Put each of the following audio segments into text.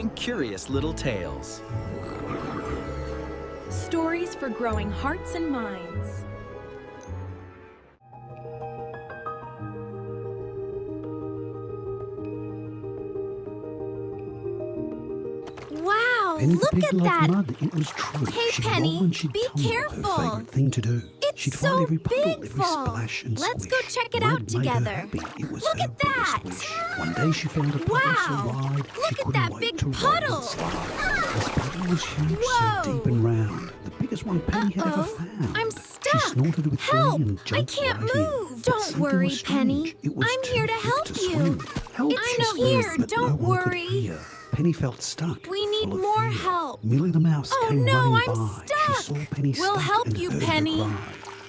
and curious little tales. Stories for growing hearts and minds. Wow, Penny the look pig at loved that! mud, it was true. Hey, She'd Penny, roll and she'd be tumble, careful. her favourite thing to do. It's She'd so find every puddle, big, every Fall. splash and Let's squish. go check it Mud out made together. Her happy. It was Look her at biggest that. wish. One day she found a puddle Wow, so wide look she at couldn't that wait big to roll puddle. and slide. This puddle was huge, Whoa. so deep and round. The biggest one Penny had ever found. I'm She stuck. snorted with Help! glee and I jumped can't right in. move. But Don't something worry, was strange. Penny. It was I'm too here to big help to you. swim. Help, It's she no screamed, here, but don't no one could worry. hear. Penny felt stuck. We need full of more fear. help. Millie the mouse Oh, came no, running I'm by. stuck. She saw Penny We'll stuck help and you, heard her Penny. cry.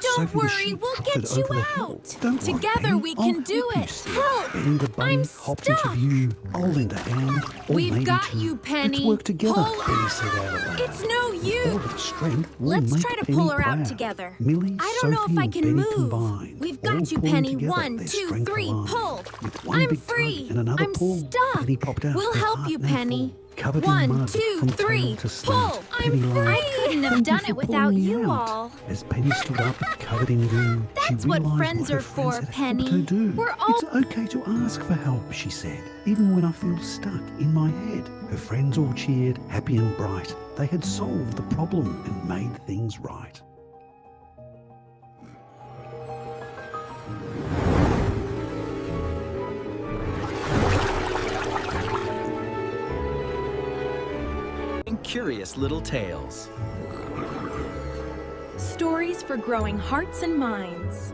Don't Sophie the worry, sheep we'll trotted get you over the hill. out. Don't worry, Together Penny, we I'll can help do you, it. said. Help! Benny the bunny I'm hopped stuck. into view. I'll lend a hand. Or We've maybe got two. you, Penny. Let's work together, Pull Benny out. said out loud. It's no All use. of its strength will Let's make try to Penny pull her out proud. together. Millie, I don't know Sophie, if I and can Benny move. combined, We've all got you, pulling Penny. together, 1, their 2, strength 3, aligned. pull. With one I'm big tug free. and another I'm pull, stuck. Penny popped out. We'll her help heart you, now Penny. full. Covered 1, in mud 2, from 3, tail to snout. pull. Penny I'm laughed. free. I couldn't have "Thank done you it for without pulling me you out." all. As Penny stood up, covered in goo, That's she what realised friends her are friends for, had helped Penny. her do. We're all- It's okay to ask for help, she said, even when I feel stuck in my head. Her friends all cheered, happy and bright. They had solved the problem and made things right. And curious little tales. Stories for growing hearts and minds.